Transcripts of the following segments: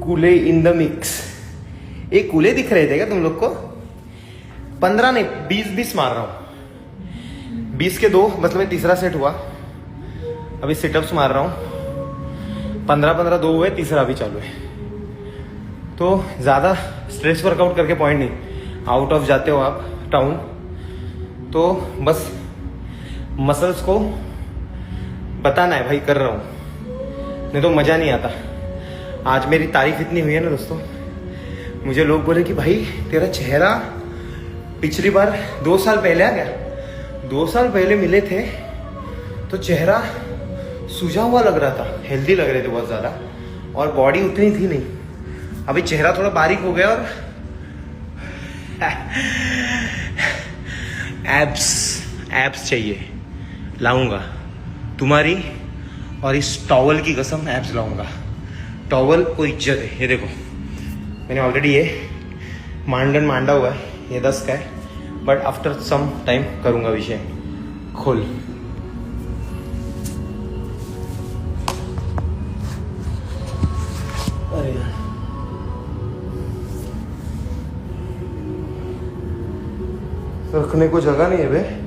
कूले in the mix. एक कूले दिख रहे थे क्या तुम लोग को? 15 नहीं 20 मार रहा हूँ। 20 के 2 मतलब ये तीसरा सेट हुआ। अभी सिटअप्स मार रहा हूँ। 15 2 हुए, तीसरा अभी चालू है। तो ज़्यादा स्ट्रेस वर्कआउट करके पॉइंट नहीं। आउट ऑफ जाते हो आप टाउन तो बस मसल्स को बताना है भाई कर रहा हूँ, नहीं तो मज़ा नहीं आता। आज मेरी तारीफ इतनी हुई है ना दोस्तों, मुझे लोग बोले कि भाई तेरा चेहरा पिछली बार 2 साल पहले आ गया। 2 साल पहले मिले थे तो चेहरा सूजा हुआ लग रहा था, हेल्दी लग रहे थे बहुत ज़्यादा, और बॉडी उतनी थी नहीं। अभी चेहरा थोड़ा बारीक हो गया और एब्स चाहिए, लाऊंगा तुम्हारी और इस टॉवल की कसम एब्स लाऊंगा। टॉवल को इज्जत है। ये देखो मैंने ऑलरेडी ये मांडा हुआ है, ये 10 का है, बट आफ्टर सम टाइम करूंगा विषय खोल। अरे यार रखने को जगह नहीं है बे।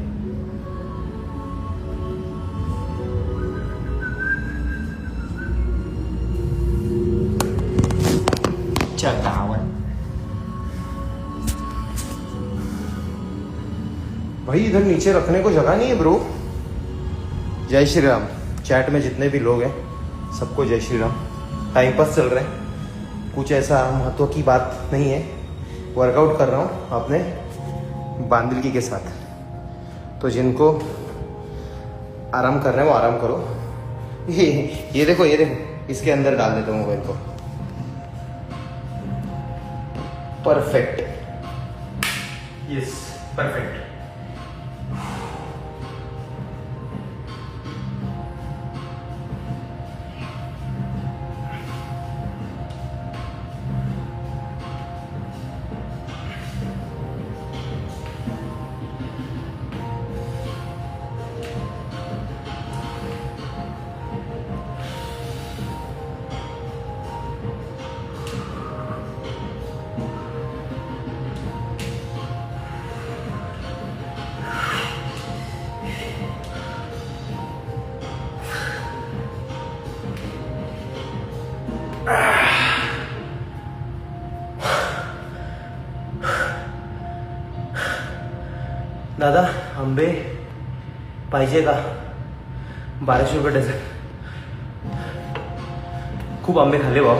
भाई इधर नीचे रखने को जगह नहीं है ब्रो। जय श्री राम। चैट में जितने भी लोग हैं सबको जय श्री राम। टाइम पास चल रहा है, कुछ ऐसा महत्व की बात नहीं है। वर्कआउट कर रहा हूँ अपने बांदिलकी के साथ। तो जिनको आराम करना है वो आराम करो। ये देखो इसके अंदर डाल देता हूँ मोबाइल को। Perfect, yes perfect. दादा आंबे पाहिजे का? 1200 रुपये डझन। खूप आंबे खाल्ले भाऊ।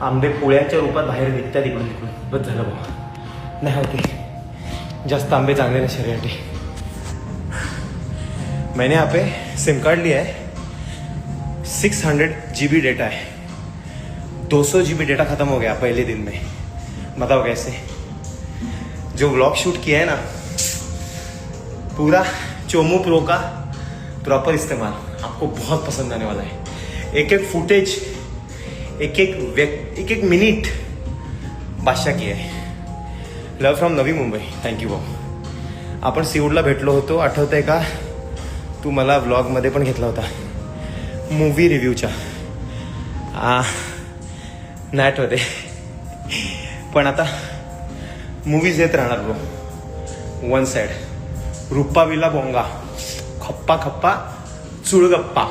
आंबे पोळ्याच्या रूपात बाहेर निघतात इकडून तिकडून, बस झालं भाऊ। नाही होते जास्त आंबे चांगले नाही शरीरासाठी। मैंने यहाँ पे सिम कार्ड लिया है, 600 GB डेटा है। 200 GB डेटा खत्म हो गया पहले दिन में। बताओ कैसे? जो व्लॉग शूट किया है ना, पूरा चोमू प्रो का प्रॉपर इस्तेमाल आपको बहुत पसंद आने वाला है। एक एक फुटेज, एक एक मिनिट बादशाह की आहे। लव फ्रॉम नवी मुंबई। थँक्यू भाऊ। आपण सीवूडला भेटलो होतो, आठवतंय का? तू मला व्लॉगमध्ये पण घेतला होता मूवी रिव्ह्यूच्या। नाही आठवते, पण आता मूवीज येत राहणार ब्रो। वन साइड रूपा विला बोंगा, खप्पा खप्पा चुळगप्पा।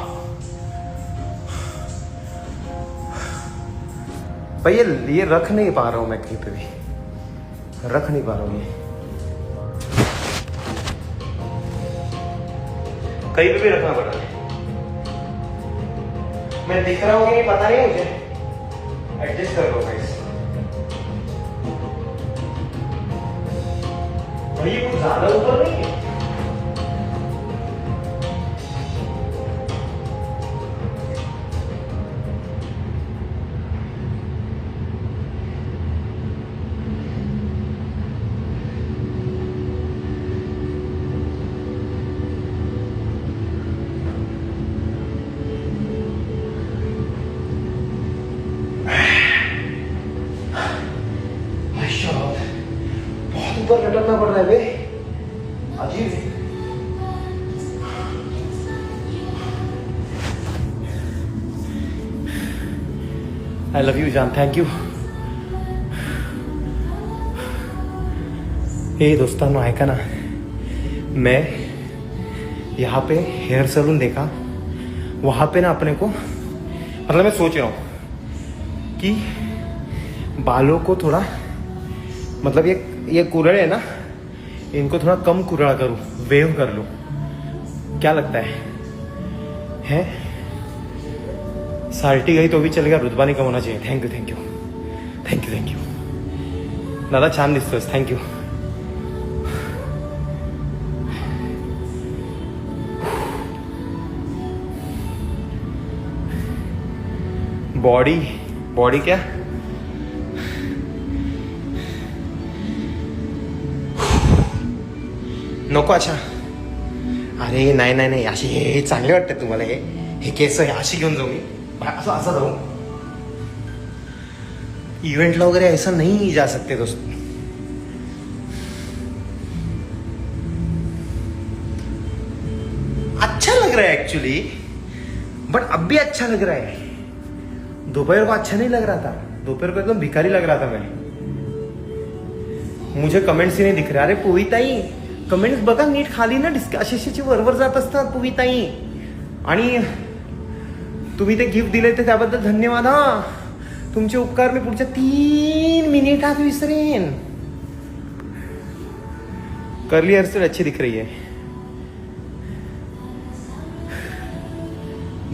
भाई ये रख नहीं पा रहा हूं मैं, कहीं पे भी रख नहीं पा रहा हूं। ये कहीं पे भी रखना पड़ रहा है। मैं दिख रहा हूं कि नहीं पता नहीं मुझे, एडजस्ट कर लो गाइस। भाई ये कुछ ज्यादा ऊपर नहीं है। ऊपर लटकना पड़ रहा है बे। अजीब आई लव यू जान, थँक यू. हे दोस्तों ऐका ना, मैं यहाँ पे हेयर सलून देखा, वहाँ पे ना अपने को मतलब मैं सोच रहा हूँ कि बालों को थोड़ा मतलब ये कुरल है ना, इनको थोड़ा कम कुरला करूँ, वेव कर लूँ. क्या लगता है? साल्टी गई तो भी चलेगा, रुतबा नहीं कम होना चाहिए. Thank you thank you thank you thank you दादा, छान दिसतोस. Thank you. बॉडी क्या नको. अच्छा अरे नाही अशी हे चांगले वाटते तुम्हाला? हे केस अशी घेऊन जाऊ मी असं जाऊ इव्हेंटला वगैरे? ऐसा नहीं जा सकते दोस्त. अच्छा लग रहा है एक्चुअली, बट अब भी अच्छा लग रहा है. दोपहर को अच्छा नहीं लग रहा था, दोपहर को एकदम भिखारी लग रहा था मैं. मुझे कमेंट्स ही नाही दिख रहे. अरे पुवीताई, कमेंट्स बघा नीट खाली ना, अशी वरवर जात असतात पुवीताई. आणि तुम्ही ते गिफ्ट दिले ते त्याबद्दल धन्यवाद. हा, तुमचे उपकार मी पुढच्या 3 मिनिटात विसरेन. कर्ली हेयर अच्छी दिख रही है,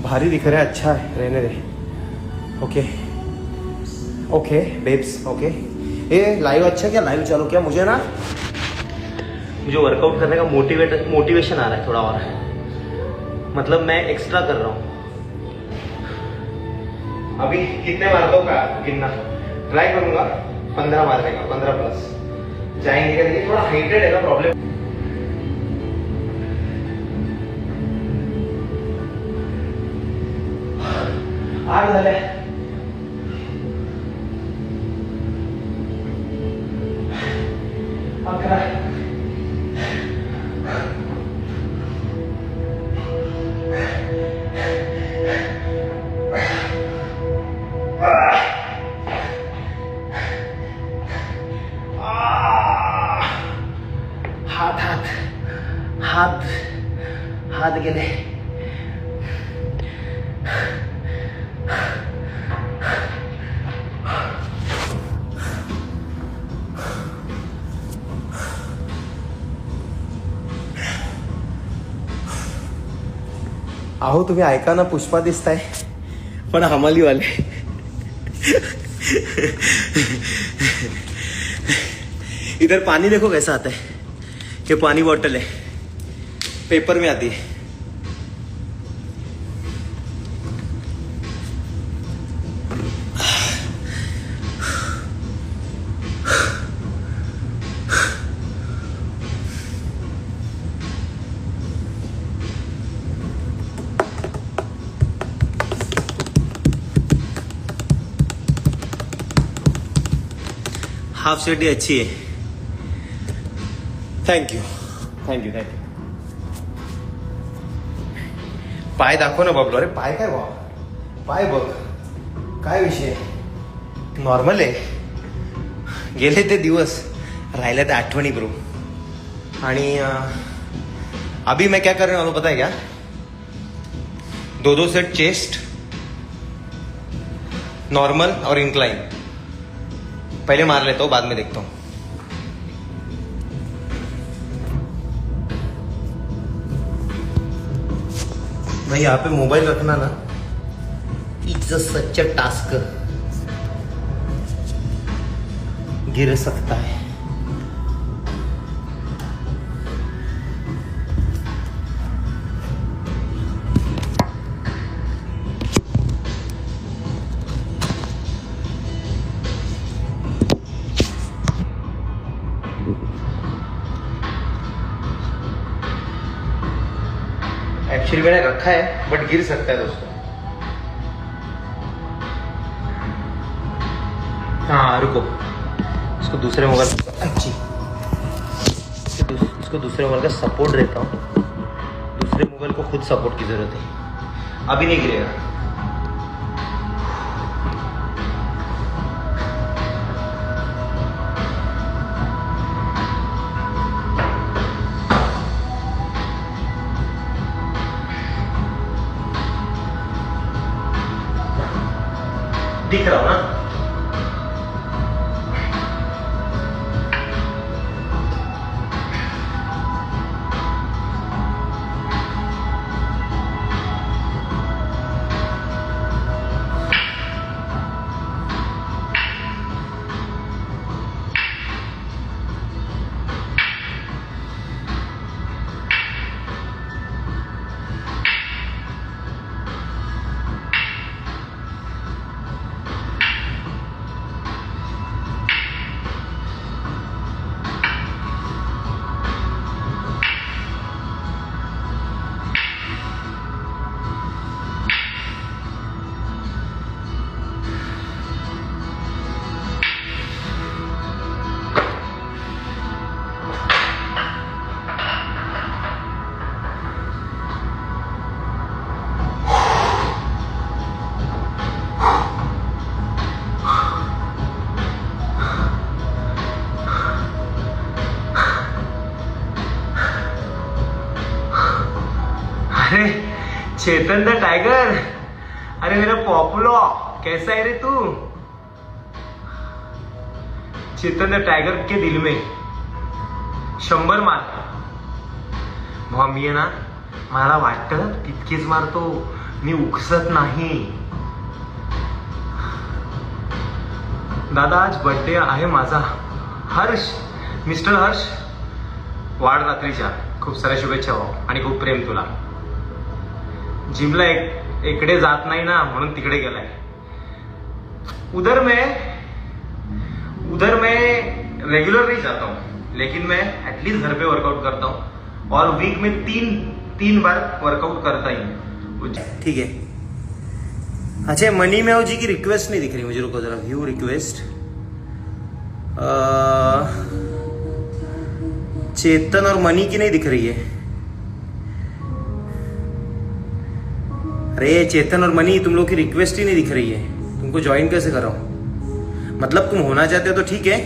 भारी दिख रहा है. अच्छा है, रहने दे. Okay babes, okay. ये लाइव अच्छा क्या? लाइव चालू क्या? मुझे वर्कआउट करने का मोटिवेशन आ रहा है थोड़ा और. मतलब मैं एक्स्ट्रा कर रहा हूँ. अभी कितने मारता हूँ का गिनना ट्राई करूंगा. 15 मारने का, 15 प्लस जाएंगे क्या? देखिए थोड़ा हाइटेड है ना प्रॉब्लम. आठ झाले. हात गेले. अहो तुम्ही ऐका ना, पुष्पा दिसताय पण हमालीवाले. इधर पानी देखो कैसा आता है. ये पानी बॉटल है, पेपर में आती है. हाफ सीटी अच्छी है. Thank you. पाय दाखव ना बबलो. अरे पाय काय भावा, पाय बघ, काय विषय. नॉर्मल आहे. गेले ते दिवस, राहिल्या त्या आठवणी ब्रो. आणि अभी मैं क्या कर रहा हूँ पता है क्या? 2 सेट चेस्ट, नॉर्मल और इंक्लाइन. पहले मार लेता हूँ, बाद में देखता हूँ. भाई यहाँ पे मोबाइल रखना ना, it's a such a task. गिर सकता है. एक्चुअली मैंने रखा है बट गिर सकता है दोस्तों. हाँ रुको, इसको दूसरे मोबाइल इसको दूसरे मोबाइल का सपोर्ट देता हूँ. दूसरे मोबाइल को खुद सपोर्ट की जरूरत है. अभी नहीं गिरेगा. दिख रहा हूं ना? अरे चेतन द टाइगर, अरे मेरा पॉपुलो, कैसा है रे तू? चेतन द टाइगर के दिल में 100 मार्क. भावा मी आहे ना, मला वाटतं तितकेच मारतो, मी उकसत नाही. दादा आज बर्थडे आहे माझा. हर्ष, मिस्टर हर्ष, वाढ रात्रीच्या खूप साऱ्या शुभेच्छा भाऊ आणि खूप प्रेम तुला. जिमला इकडे जात नाही ना म्हणून तिकडे गेलाय. उधर मैं रेगुलर नहीं जाता हूँ, लेकिन मैं एटलीस्ट घर पे वर्कआउट करता हूँ और वीक में तीन बार वर्कआउट करता ही हूँ. ठीक है. अच्छा, मनी मेव जी की रिक्वेस्ट नहीं दिख रही मुझे, रुको जरा. व्यू रिक्वेस्ट, चेतन और मनी की नहीं दिख रही है. अरे चेतन और मनी, तुम लोग की रिक्वेस्ट ही नहीं दिख रही है. तुमको ज्वाइन कैसे कराऊं? मतलब तुम होना चाहते हो तो ठीक है,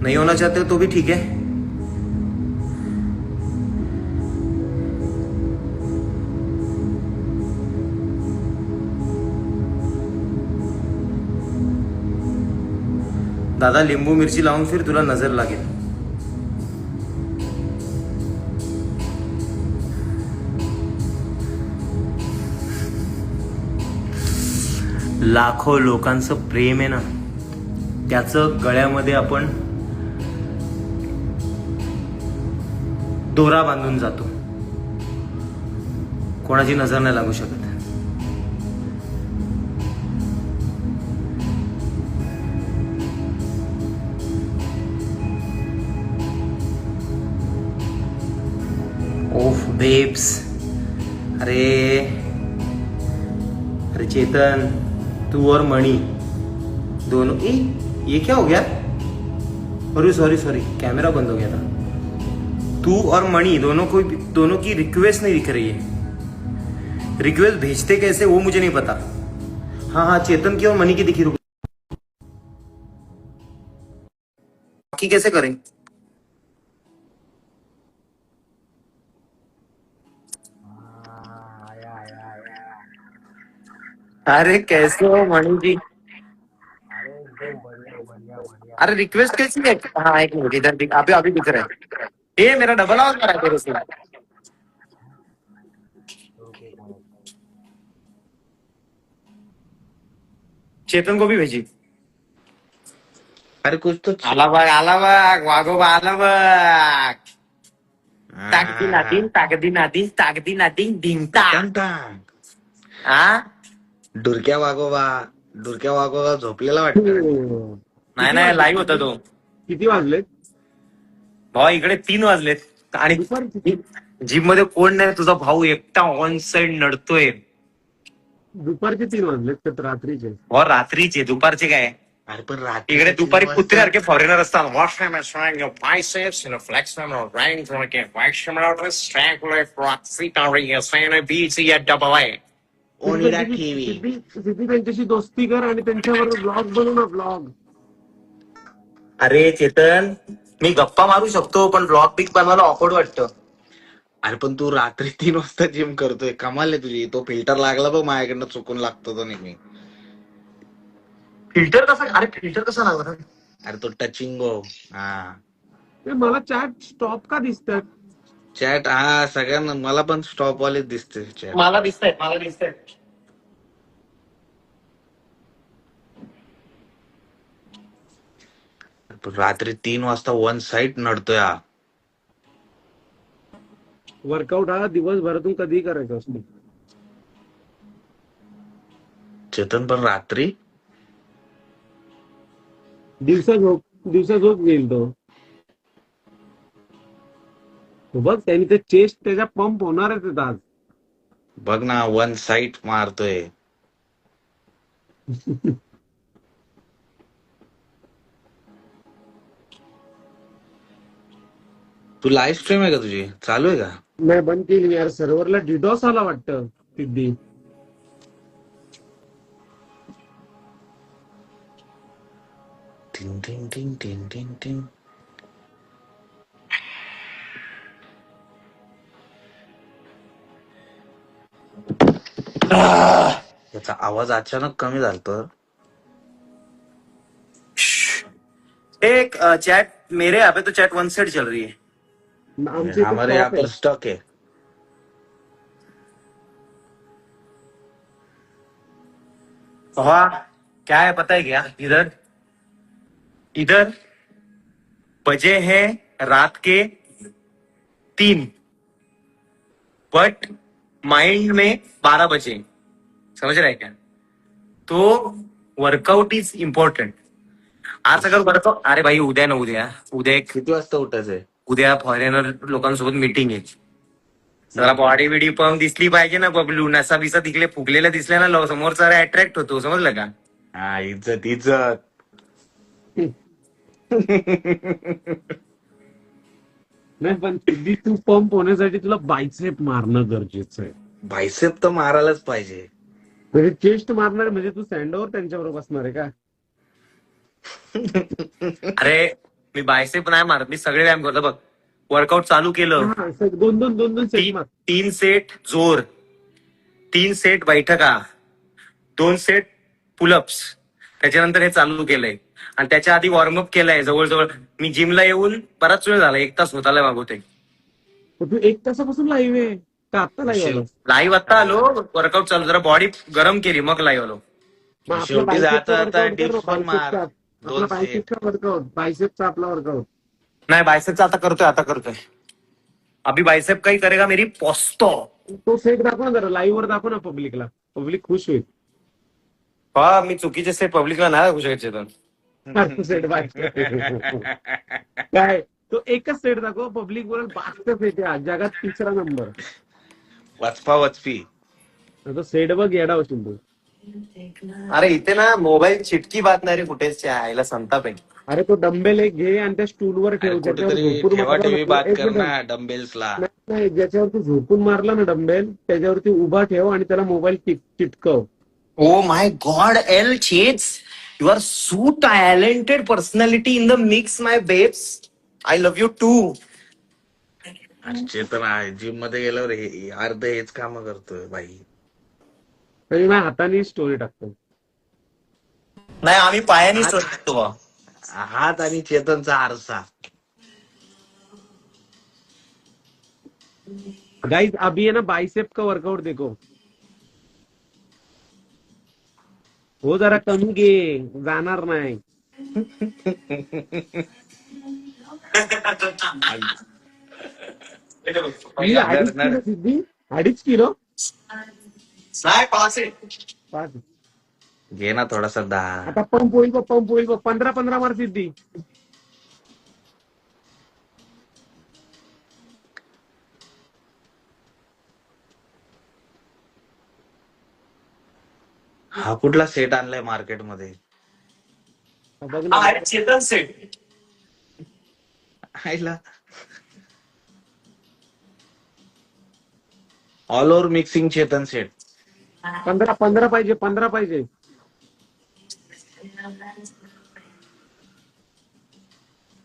नहीं होना चाहते हो तो भी ठीक है. दादा लिंबू मिरची लावून फिर, तुला नजर लागेल. लाखो लोकांचं प्रेम आहे ना, त्याचं गळ्यामध्ये आपण दोरा बांधून जातो. कोणाची नजर नाही लागू शकत. ओफ बेब्स. अरे चेतन, तू और मणि दोनों, ये क्या हो गया? अरे सॉरी, कैमरा बंद हो गया था. तू और मणि दोनों की रिक्वेस्ट नहीं दिख रही है. रिक्वेस्ट भेजते कैसे वो मुझे नहीं पता. हाँ, चेतन की और मणि की दिखी. रुको, बाकी कैसे करें? अरे कैसे हो मणि जी? अरे रिक्वेस्ट कैसी है? हाँ एक मिनट, इधर दिख, अभी दिख रहा है. ये मेरा डबल आवाज आ रहा है तेरे से. चेतन को भी भेजी. अरे कुछ तो आला बघ वाघोबा आला बघ. ताकदी नादी ढिंगता. हा, डुरक्या वागोबा झोपलेला वाटतं. नाही लाईव्ह होता तो. किती वाजले? भावा इकडे 3 वाजलेत आणि जिम मध्ये कोण नाही, तुझा भाऊ एकटा ऑन साइड नडतोय. दुपारचे 3 वाजलेत तर रात्रीचे? भावा रात्रीचे, दुपारचे काय? अरे पण रात्री इकडे दुपारी कुत्र्यासारखे फॉरेनर असतात. Wash my showing your biceps, flex them or rank from a wax them out of strangler proxy towering your sign of BCA. Onida TV. Siddhi त्यांच्याशी दोस्ती कर आणि त्यांच्यावर ब्लॉग बनव ना, ब्लॉग. अरे चेतन, मी गप्पा मारू शकतो पण ब्लॉग पिक बनवायला ऑकवर्ड वाटतं. अरे पण तू रात्री 3 वाजता जिम करतोय, कमाल आहे तुझी. तो फिल्टर लागला बघ माझ्याकडनं, चुकून लागतो तो नेहमी. फिल्टर कसा, अरे फिल्टर कसा लागला? अरे तो टचिंगो. हा ते मला चॅट स्टॉप का दिसतात? चॅट, हा सगळ्यांना, मला पण स्टॉप वालेच दिसते चॅट. मला दिसतंय. रात्री 3 वाजता वन साईड नडतोय हा. वर्कआउट हा दिवसभरातून कधीही करायचा असतो. चेतन पण रात्री दिवसा झोप घेईल तो. तो बघ त्यांनी ते चेस्ट त्याच्या पंप होणार आहे आज. बघ ना, वन साईड मारतोय. तू लाईव्ह स्ट्रीम आहे का तुझी? चालू आहे का? नाही, बंद केली यार. सर्व्हरला डिडॉस आला वाटतं सिद्धी. टिंग टिंग टिंग टिंग टिंग टिंग. याचा आवाज अचानक कमी झालतो. एक चैट मेरे यहाँ पे तो चैट वन साइड चल रही है। आमचे इथे हमारे यहाँ stop पर आहे. स्टॉक है. हाँ, क्या है पता है क्या? इधर इधर बजे हैं रात के 3, बट माइंड में 12 बजे। समझ रहा है क्या? तो वर्कआउट इज इम्पॉर्टंट. आज अगर वर्कआउट, अरे भाई उद्या किती वाजता उठायचंय? उद्या फॉरेनर लोकांसोबत मीटिंग आहे. जरा बॉडी बिडी पण दिसली पाहिजे ना बबलू. नसा बिसा तिकडे फुगलेला दिसल्या ना समोरचा अट्रॅक्ट होतो. समजलं का? हा, इज्जत इज्जत. नाही, पण सिद्धी तू पंप होण्यासाठी तुला बायसेप मारणं गरजेचं आहे. बायसेप तर मारायलाच पाहिजे. म्हणजे चेस्ट मारणार म्हणजे तू सँडवर त्यांच्याबरोबर बसणार आहे का? अरे मी बायसेप नाही मारत, मी सगळे व्यायाम करतो. बघ, वर्कआउट चालू केलं, हा, दोन सेट मार. 3 सेट जोर, 3 सेट बैठका, 2 सेट पुलअप्स. त्याच्यानंतर हे चालू केलंय आणि त्याच्या आधी वॉर्मअप केलंय. जवळजवळ मी जिमला येऊन बराच वेळ झाला, 1 तास होत आलाय मागवते. तू 1 तासापासून लाईव्ह आहे का? आता लाईव्ह आलो? लाईव्ह आता आलो, वर्कआउट चालू, जरा बॉडी गरम केली मग लाईव्ह आलो. मग आपला शेवटी बायसेपचा जाता जाता वर्कआउट कर ना, डिप्स पण मार. बायसेपचा. आपला 2 सेट. बायसेपचा वर्कआउट, बायसेपचा आपला वर्कआउट. नाही, बायसेपचा आता करतोय. अभी बायसेप काही करेगा मेरी पोस्तो. तो सेट दाखव ना जरा, लाईव्ह वर दाखव ना पब्लिकला. पब्लिक खुश होईल. हा, मी चुकीचे सेट पब्लिकला नाही दाखवू शकत चेतन. तो सेट काय, तो एकच सेट दाखव पब्लिक वर. 5चा सेट आहे, जगात 3रा नंबर. वचपा वचपी. तो सेट बघ, येडा होशील तू. अरे इथे ना मोबाईल चिटकी बात नाही रे फुटेजच्या आईला संताप आहे. अरे तो डंबेल एक घे आणि त्या स्टूलवर ठेव. ज्याच्यावर कुठेतरी झोपून ठेवा मारला ठेवी ना, बात एक कर मिनिट. ना डम्बेल्सला. नाही, ज्याच्यावर तू झोपून मारला ना डंबेल, त्याच्यावरती उभा ठेव आणि त्याला मोबाईल चिटकव. ओ माय गॉड, एल चेज, you are so talented personality in the mix my babes. I love you too. Chetan आहे जिम मध्ये गेल्यावर अर्ध हेच काम करतोय बाई. तरी मी हाताने स्टोरी टाकतो. नाही, आम्ही पायाने सोडतो. हात आणि चेतनचा आरसा. गाइस अभी है ना बाइसेप का वर्कआउट देखो. हो जरा कमी घे, जाणार नाही. ही 2.5 किलो सिद्धी, 2.5 किलो. नाही, 5 आहे. 5. घे ना थोडासा 10. आता पंप होईल बघ, 15 मार सिद्धी. हा कुठला सेट आणलाय मार्केटमध्ये? बघ ना. चेतन सेट. आईला all over mixing Chetan set. 15 पाहिजे, 15 पाहिजे.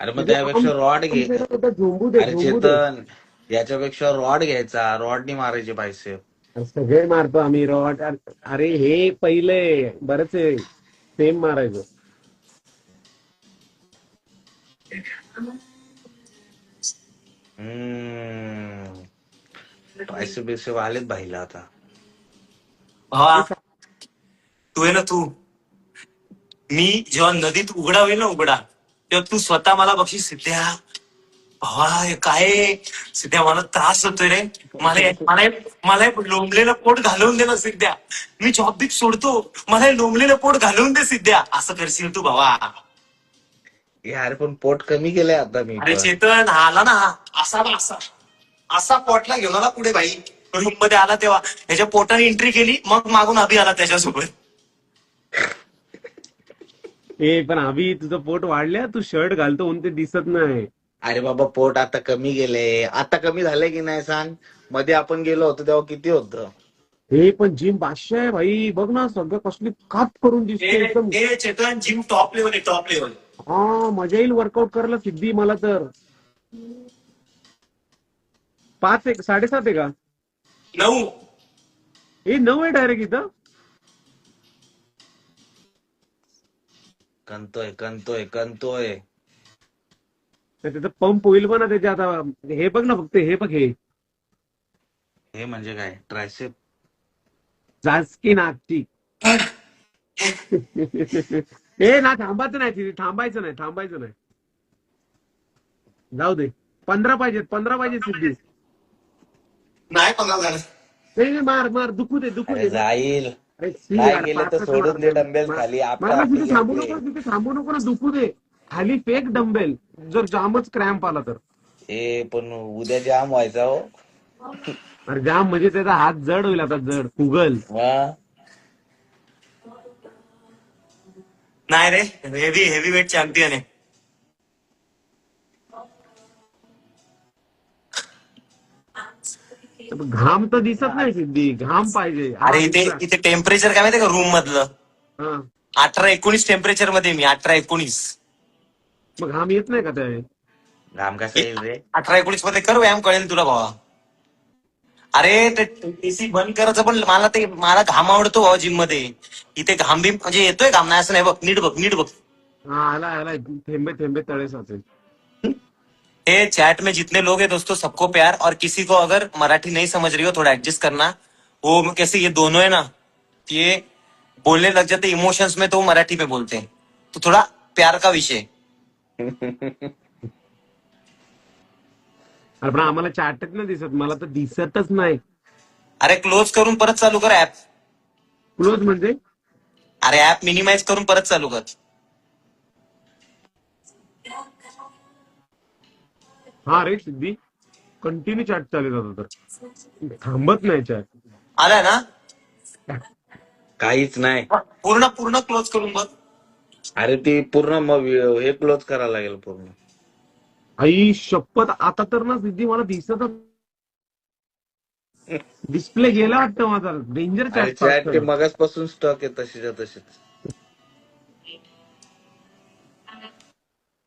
अरे मग त्यापेक्षा रॉड घे. झोंबू दे, अरे झोंबू दे. चेतन, याच्यापेक्षा रॉड घ्यायचा, रॉडनी मारायचे बायसेप. सगळे मारतो आम्ही रॉड. अरे हे पहिले बरंच आहे. सेम मारायचं. पैसे बिसे आलेत भाईला आता. भावा तू आहे ना तू, मी जेव्हा नदीत उघडा होईल ना उघडा, तेव्हा तू स्वतः मला बक्षीस सिद्ध्या. भावा हे काय आहे? सिद्ध्या मला त्रास होतोय रे. मला हे लोंबलेलं पोट घालवून दे ना सिद्ध्या. मी जॉब बिप सोडतो, मला हे लोंबलेलं पोट घालवून दे सिद्ध्या. असं करशील तू भावा? यार पण पोट कमी केलंय आता मी अरे पण. चेतन आला ना, असा असा असा पोटला घेऊन आला पुढे बाई. रूम मध्ये आला तेव्हा त्याच्या पोटाने एंट्री केली, मग मागून अभि आला त्याच्यासोबत. ए पण अभि तुझं पोट वाढल्या, तू शर्ट घालतो म्हणून ते दिसत नाही. अरे बाबा पोट आता कमी गेले. आता कमी झालंय की नाही सांग. मध्ये आपण गेलो होतो तेव्हा किती होतं. हे पण जिम बादशाह आहे भाई, बघ ना सगळं कसली काप करून दिसते एकदम. हे चेतन जिम टॉप लेवल आहे, टॉप लेवल. हा मजा येईल वर्कआउट करायला सिद्धी मला तर. 5 आहे 7.5 आहे का? 9. हे 9 आहे डायरेक्ट इथं. कणतोय कणतोय कणतोय. त्याचा पंप होईल पण ना त्याच्या आता. हे बघ ना फक्त, हे बघ हे हे म्हणजे काय ट्रायसेप. जास्की नागची. ए ना थांबायचं नाही तिथे, थांबायचं नाही. जाऊ दे. 15 पाहिजेत सिद्धी. नाही 15 झालं. नाही मार दुखू दे अरे जाईल. अरे सी नाही यार, गेले तर पाचच सोडून दे मार. डंबेल खाली. आपल्या मार ना, हाती तिथे थांबू नको ना, दुखू दे. खाली फेक डंबेल, जर जामच क्रॅम्प आला तर. ए पण उद्या जाम व्हायचा हो. अरे जाम म्हणजे त्याचा हात जड होईल आता, जड फुगल. वा. नाही रे, हेवी वेट चॅम्पियन आहे. घाम तर दिसत नाही सिद्धी, घाम पाहिजे. अरे इथे टेम्परेचर काय माहितीये का रूम मधलं? हा 18-19 टेम्परेचर मध्ये मी, 18-19. मग घाम येत नाही का त्या? घाम कसा येईल रे. 18-19 मध्ये कर व्यायाम, कळेल तुला भावा. अरे ते एसी बंद करायचं, पण मला घाम आवडतो भावा जिम मध्ये. इथे घाम बिम म्हणजे येतोय घाम, नाही असं नाही. बघ नीट बघ. हा आला थेंबे थेंबे तळे साचे. ये चैट में जितने लोग हैं दोस्तों, सबको प्यार. और किसी को अगर मराठी नहीं समझ रही हो, थोड़ा एडजस्ट करना. वो कैसे ये दोनों है ना, ये बोलने लग जाते इमोशंस में, तो वो मराठी में बोलते हैं. तो थोड़ा प्यार का विषय. अरे पण आम्हाला चाटच नाही दिसत, मला तर दिसतच नाही. अरे क्लोज करून परत चालू कर ऍप. क्लोज म्हणजे? अरे ऍप मिनिमाइज करून परत चालू कर. हा रे सिद्धी, कंटिन्यू चॅट चालू होता तर थांबत नाही चॅट. आलाय ना? काहीच नाही. पूर्ण क्लोज करून बघ. अरे ती पूर्ण मग हे क्लोज करायला लागेल पूर्ण. आई शपथ, आता तर ना सिद्धी मला दिसत. डिस्प्ले गेला वाटतं माझा. डेंजर अरे चॅट ते मगासपासून स्टॉक आहे तशीच्या तशीच.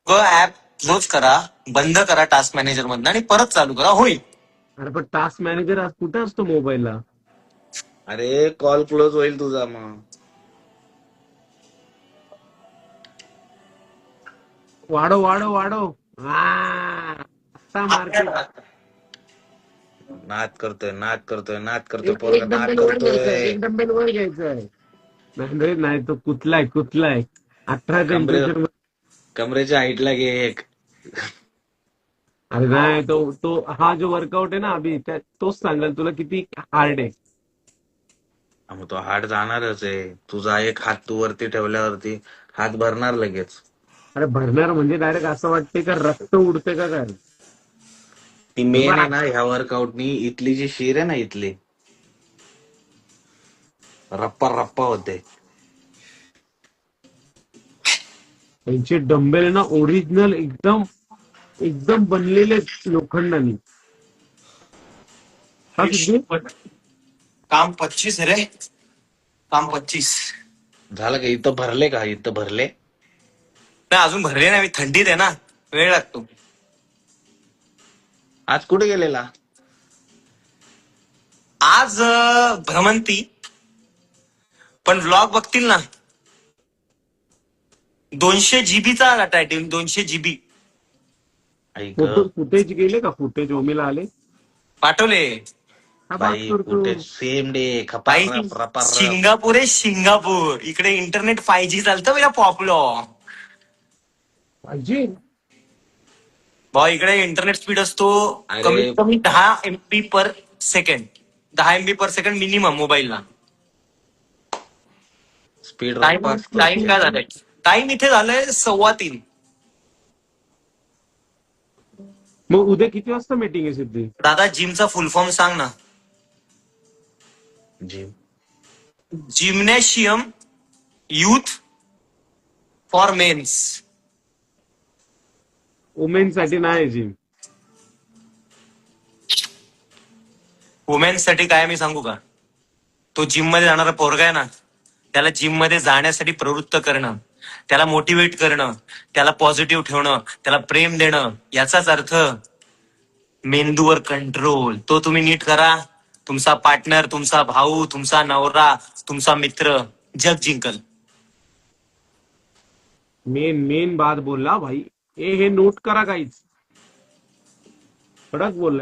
ऍप क्लोज करा, बंद करा टास्क मॅनेजर मधनं आणि परत चालू करा, होईल. अरे पण टास्क मॅनेजर आज कुठे असतो मोबाईलला? अरे कॉल क्लोज होईल तुझा मग. वाढव. आता मारते. नाद करतोय एक डंबेल वर घ्यायचं आहे. नाही तो कुठलाय 18 टेम्परेचर. कमरेच्या हाईटला घे एक. अरे नाही, तो हा जो वर्कआउट आहे ना अभि, तोच सांगाल तुला किती हार्ड आहे. मग तो हात जाणारच आहे. तुझा एक हात तू वरती ठेवल्यावरती हात भरणार लगेच. अरे भरणार म्हणजे डायरेक्ट असं वाटते का रक्त उडते का काय? ती मेन आहे ना ह्या वर्कआउटनी. इथली जी शीर आहे ना, इथली रप्पा होते. त्यांचे डंबेल ना ओरिजिनल एकदम बनलेले लोखंडानी. हा सिद्धी, काम 25 है रे, काम 25. झालं का? इथं भरले. नाही अजून भरले नाही, मी थंडीत आहे ना, वेळ लागतो. आज कुठे गेलेला? आज भ्रमंती, पण व्लॉग बघतील ना. 200 जीबीचा डाटा आहे 200 जीबी. ऐक फोटो फुटेज गेले का? फुटेज ओमीला आले? पाठवले. हा बात बाई करतो. कुठे सेम डे बाई खपार सिंगापूर आहे सिंगापूर. इकडे इंटरनेट 5G चालतं बघा पॉप्युलर. पाहिजे. भाऊ इकडे इंटरनेट स्पीड असतो अरे. कमीत कमी 10 MB पर सेकंड. 10 MB पर सेकंड मिनिमम मोबाईलला. स्पीड टाइम टाइम काय झालंय? टाइम इथे झालंय 3:15. मग उद्या किती वाजता मीटिंग आहे सिद्धी? दादा जिमचा फुल फॉर्म सांग ना. Gym gymnasium youth for mens. Women साठी नाही जिम. वुमेन्स साठी काय मी सांगू का? तो जिम मध्ये जाणारा पोरगा आहे ना, त्याला जिम मध्ये जाण्यासाठी प्रवृत्त करणं, त्याला मोटिवेट करणं, त्याला पॉझिटिव्ह ठेवणं, त्याला प्रेम देणं, याचाच अर्थ मेंदूवर कंट्रोल. तो तुम्ही नीट करा, तुमचा पार्टनर, तुमचा भाऊ, तुमचा नवरा, तुमचा मित्र जग जिंकल. मेन मेन बात बोलला भाई. हे नोट करा काहीच. कडक बोललाय.